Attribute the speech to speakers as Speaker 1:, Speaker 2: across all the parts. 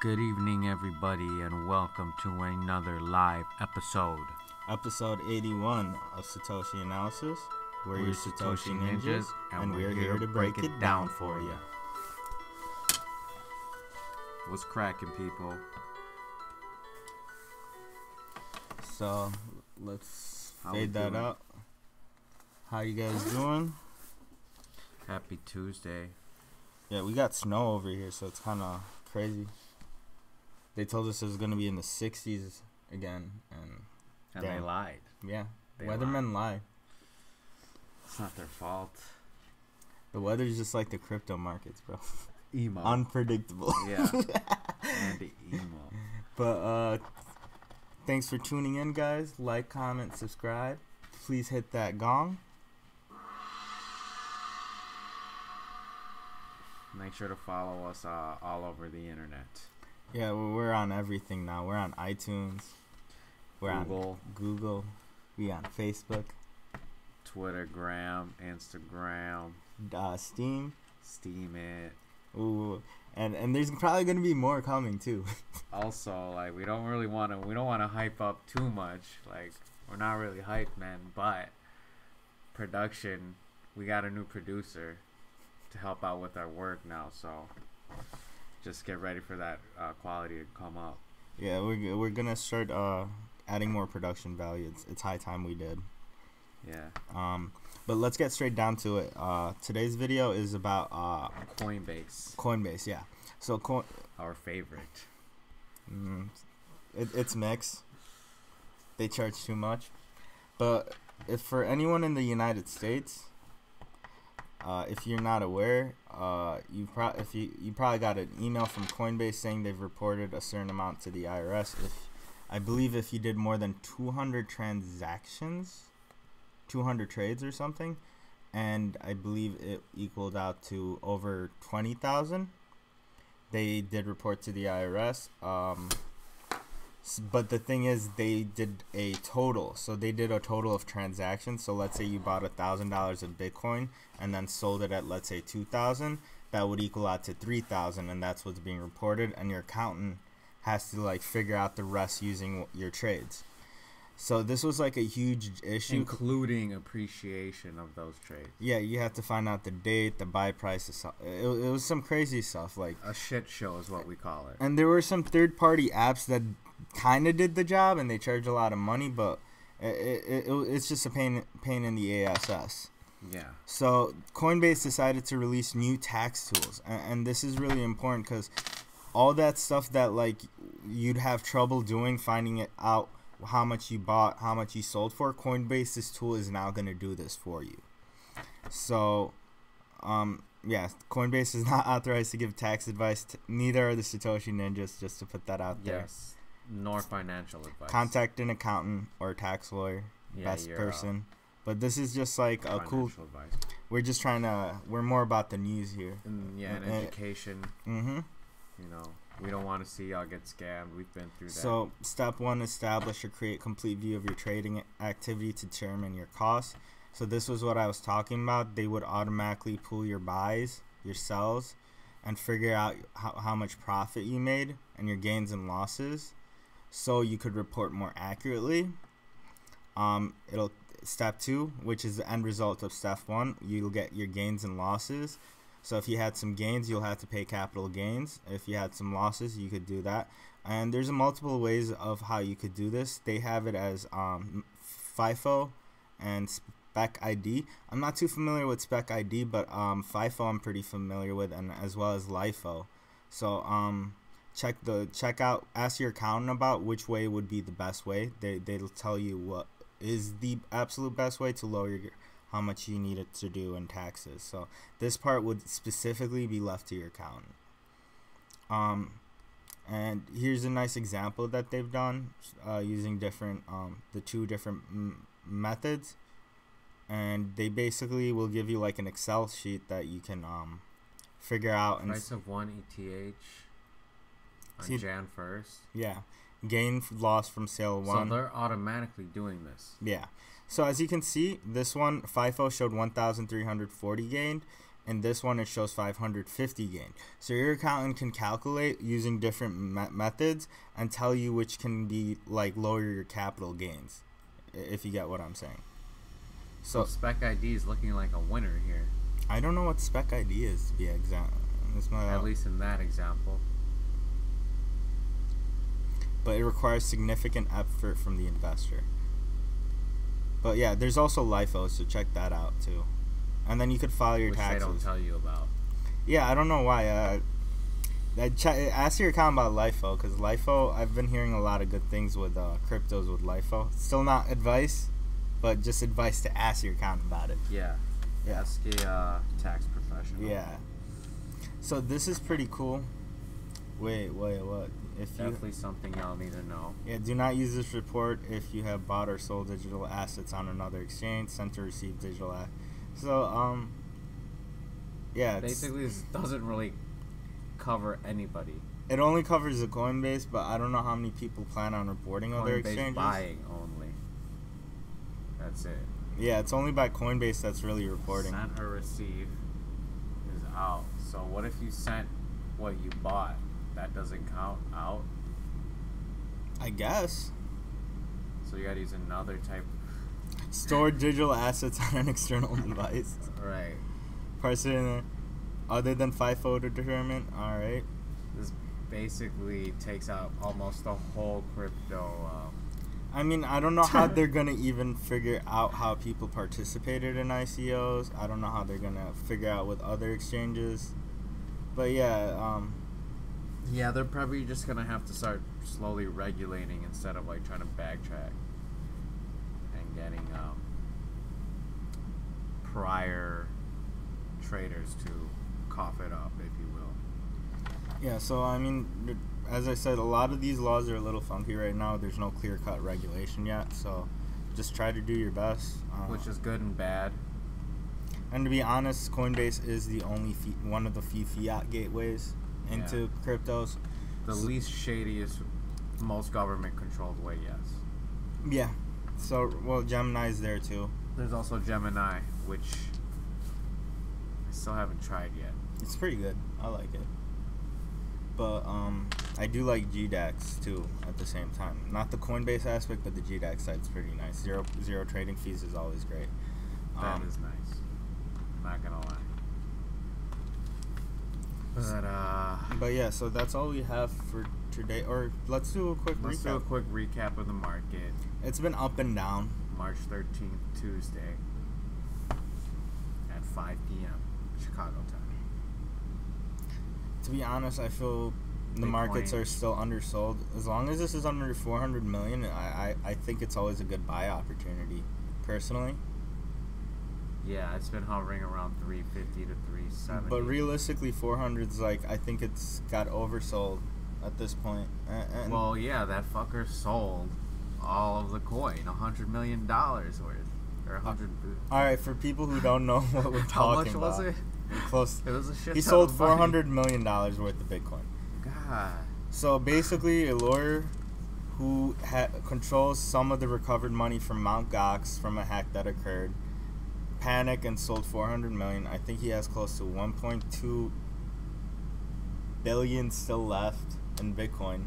Speaker 1: Good evening, everybody, and welcome to another live episode.
Speaker 2: Episode 81 of Satoshi Analysis. We're your Satoshi Ninjas, and we're here to break it down for you.
Speaker 1: What's cracking, people?
Speaker 2: So, let's
Speaker 1: How we
Speaker 2: fade that
Speaker 1: doing?
Speaker 2: out. How you guys doing?
Speaker 1: Happy Tuesday.
Speaker 2: Yeah, we got snow over here, so it's kind of crazy. They told us it was going to be in the 60s again, and
Speaker 1: And
Speaker 2: damn.
Speaker 1: they lied.
Speaker 2: Yeah,
Speaker 1: They
Speaker 2: weathermen lie.
Speaker 1: It's not their fault.
Speaker 2: The weather's just like the crypto markets, bro.
Speaker 1: Emo.
Speaker 2: Unpredictable.
Speaker 1: Yeah. And emo.
Speaker 2: But thanks for tuning in, guys. Like, comment, subscribe. Please hit that gong.
Speaker 1: Make sure to follow us all over the internet.
Speaker 2: Yeah, we're on everything now. We're on iTunes. We're
Speaker 1: Google.
Speaker 2: on Google. We on Facebook.
Speaker 1: Twitter, Gram, Instagram,
Speaker 2: Steam.
Speaker 1: Steam it.
Speaker 2: Ooh, and there's probably gonna be more coming too.
Speaker 1: Also, like, we don't want to hype up too much. Like, we're not really hyped, man, but production, we got a new producer to help out with our work now, so just get ready for that quality to come up.
Speaker 2: Yeah, we're gonna start adding more production value. It's high time we did.
Speaker 1: Yeah.
Speaker 2: But let's get straight down to it. Today's video is about
Speaker 1: Coinbase,
Speaker 2: Coinbase. Yeah. So
Speaker 1: our favorite.
Speaker 2: it's mixed. They charge too much. But if for anyone in the United States, if you're not aware, you probably got an email from Coinbase saying they've reported a certain amount to the IRS. I believe if you did more than 200 transactions, 200 trades or something, and I believe it equaled out to over 20,000. They did report to the IRS. But the thing is, they did a total. So they did a total of transactions. So let's say you bought $1,000 of Bitcoin and then sold it at, let's say, 2,000. That would equal out to 3,000, and that's what's being reported. And your accountant has to like figure out the rest using your trades. So this was like a huge issue,
Speaker 1: Including appreciation of those trades.
Speaker 2: Yeah, you have to find out the date, the buy price. It was some crazy stuff, like
Speaker 1: A shit show is what we call it.
Speaker 2: and there were some third-party apps that kind of did the job, and they charge a lot of money, but it's just a pain in the ass.
Speaker 1: Yeah.
Speaker 2: So Coinbase decided to release new tax tools, and this is really important because all that stuff that like you'd have trouble doing, finding it out how much you bought, how much you sold for, Coinbase's tool is now going to do this for you. So yeah, Coinbase is not authorized to give tax advice. Neither are the Satoshi Ninjas, just to put that out there.
Speaker 1: Yes. Nor financial advice.
Speaker 2: Contact an accountant or a tax lawyer, best person. But this is just like a cool.
Speaker 1: Advice.
Speaker 2: We're just trying to. We're more about the news here.
Speaker 1: And education.
Speaker 2: Mm-hmm.
Speaker 1: You know, we don't want to see y'all get scammed. We've been through that.
Speaker 2: So step one: establish or create complete view of your trading activity to determine your costs. So this was what I was talking about. They would automatically pull your buys, your sells, and figure out how much profit you made and your gains and losses, so you could report more accurately. It'll step two, which is the end result of step one. You'll get your gains and losses. So if you had some gains, you'll have to pay capital gains. If you had some losses, you could do that. And there's multiple ways of how you could do this. They have it as FIFO and Spec ID. I'm not too familiar with Spec ID, but FIFO I'm pretty familiar with, and as well as LIFO. So check out, ask your accountant about which way would be the best way. They'll tell you what is the absolute best way to lower how much you need it to do in taxes. So this part would specifically be left to your accountant. And here's a nice example that they've done using different the two different methods, and they basically will give you like an Excel sheet that you can figure out. And
Speaker 1: price of one ETH on Jan 1st.
Speaker 2: Yeah, gain loss from sale one.
Speaker 1: So they're automatically doing this.
Speaker 2: Yeah. So as you can see, this one FIFO showed 1,340 gained, In this one, it shows 550 gain. So your accountant can calculate using different methods and tell you which can be like lower your capital gains, if you get what I'm saying.
Speaker 1: So Spec ID is looking like a winner here.
Speaker 2: I don't know what Spec ID is to be exact.
Speaker 1: At least in that example.
Speaker 2: But it requires significant effort from the investor. But yeah, there's also LIFO, so check that out too. And then you could file your taxes.
Speaker 1: Which they don't tell you about.
Speaker 2: Yeah, I don't know why. Ask your account about LIFO, because LIFO, I've been hearing a lot of good things with cryptos with LIFO. Still not advice, but just advice to ask your accountant about it.
Speaker 1: Yeah. Ask a tax professional.
Speaker 2: Yeah. So this is pretty cool. Wait, what?
Speaker 1: Definitely something y'all need to know.
Speaker 2: Yeah, do not use this report if you have bought or sold digital assets on another exchange, sent or received digital assets. So, yeah.
Speaker 1: Basically, this doesn't really cover anybody.
Speaker 2: It only covers the Coinbase, but I don't know how many people plan on reporting other exchanges.
Speaker 1: Buying only. That's it.
Speaker 2: Yeah, it's only by Coinbase that's really reporting.
Speaker 1: Sent or received is out. So what if you sent what you bought? That doesn't count out?
Speaker 2: I guess.
Speaker 1: So you gotta use another type.
Speaker 2: Store digital assets on an external device.
Speaker 1: Right.
Speaker 2: Person other than FIFO to determine. Alright.
Speaker 1: This basically takes out almost the whole crypto.
Speaker 2: I mean, I don't know how they're going to even figure out how people participated in ICOs. I don't know how they're going to figure out with other exchanges. But yeah,
Speaker 1: yeah, they're probably just going to have to start slowly regulating instead of like trying to backtrack and getting prior traders to cough it up, if you will.
Speaker 2: Yeah, so I mean, as I said, a lot of these laws are a little funky right now. There's no clear-cut regulation yet, so just try to do your best.
Speaker 1: Which is good and bad.
Speaker 2: And to be honest, Coinbase is the only one of the few fiat gateways into cryptos.
Speaker 1: The least shadiest, most government-controlled way, yes.
Speaker 2: Yeah. So, well, Gemini's there too.
Speaker 1: There's also Gemini, which I still haven't tried yet.
Speaker 2: It's pretty good. I like it. But I do like GDAX too at the same time. Not the Coinbase aspect, but the GDAX side's pretty nice. Zero trading fees is always great.
Speaker 1: That is nice. Not gonna lie.
Speaker 2: But yeah, so that's all we have for today. Or let's do a quick
Speaker 1: recap of the market.
Speaker 2: It's been up and down.
Speaker 1: March 13th, Tuesday at 5 p.m. Chicago time.
Speaker 2: To be honest, I feel the markets are still undersold. As long as this is under 400 million, I think it's always a good buy opportunity, personally.
Speaker 1: Yeah, it's been hovering around 350 to 370.
Speaker 2: But realistically, 400's like, I think it's got oversold at this point.
Speaker 1: Well, yeah, that fucker sold all of the coin, $100 million worth. Or 100.
Speaker 2: All right, for people who don't know what we're talking about.
Speaker 1: How much was it?
Speaker 2: Close.
Speaker 1: It was a shit.
Speaker 2: He sold $400 million worth of Bitcoin.
Speaker 1: God.
Speaker 2: So basically, a lawyer who controls some of the recovered money from Mt. Gox from a hack that occurred panicked and sold $400 million. I think he has close to 1.2 billion still left in Bitcoin.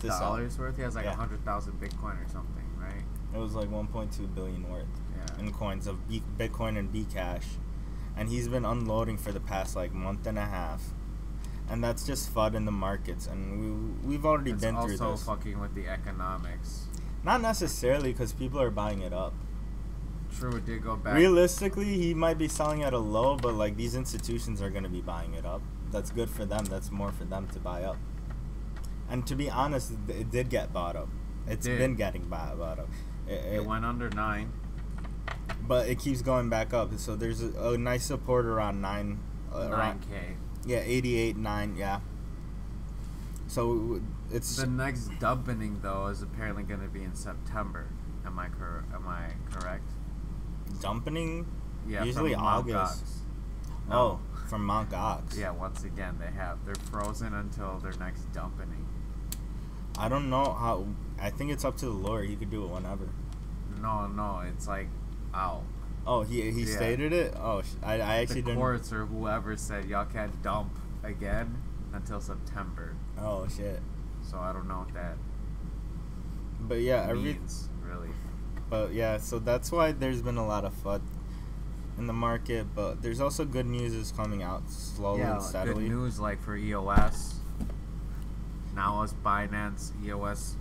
Speaker 1: Dollars worth? He has like 100,000 Bitcoin or something, right?
Speaker 2: It was like 1.2 billion worth in coins of Bitcoin and Bcash. And he's been unloading for the past like month and a half, and that's just FUD in the markets. And we've already been through this.
Speaker 1: Also fucking with the economics.
Speaker 2: Not necessarily, because people are buying it up.
Speaker 1: True, it did go back.
Speaker 2: Realistically, he might be selling at a low, but like these institutions are going to be buying it up. That's good for them. That's more for them to buy up. And to be honest, it did get bought up. It's been getting bought up.
Speaker 1: It went under 9.
Speaker 2: But it keeps going back up. So there's a nice support around 9.
Speaker 1: 9K.
Speaker 2: Yeah, 88, 9, yeah. So it's...
Speaker 1: The next dumpening, though, is apparently going to be in September. Am I correct?
Speaker 2: Dumpening?
Speaker 1: Yeah,
Speaker 2: usually
Speaker 1: from
Speaker 2: August.
Speaker 1: No.
Speaker 2: Oh, from Mt. Gox.
Speaker 1: Yeah, once again, they're frozen until their next dumpening.
Speaker 2: I don't know how... I think it's up to the lawyer. He could do it whenever.
Speaker 1: No, it's like out.
Speaker 2: Oh, he
Speaker 1: Yeah.
Speaker 2: stated it. Oh, I actually
Speaker 1: The
Speaker 2: didn't.
Speaker 1: courts or whoever said y'all can't dump again until September.
Speaker 2: Oh shit.
Speaker 1: So I don't know what that
Speaker 2: But yeah,
Speaker 1: means really.
Speaker 2: But yeah, so that's why there's been a lot of FUD in the market. But there's also good news is coming out slowly and steadily.
Speaker 1: Good news like for EOS. Now us Binance EOS.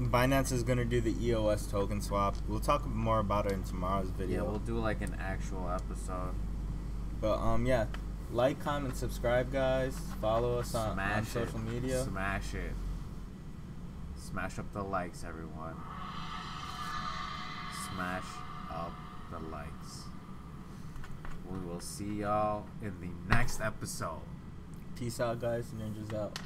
Speaker 2: Binance is gonna do the EOS token swap. We'll talk more about it in tomorrow's video.
Speaker 1: Yeah, we'll do like an actual episode.
Speaker 2: But yeah, like, comment, subscribe, guys. Follow us on social media.
Speaker 1: Smash it. Smash up the likes, everyone. Smash up the likes. We will see y'all in the next episode.
Speaker 2: Peace out, guys. Ninjas out.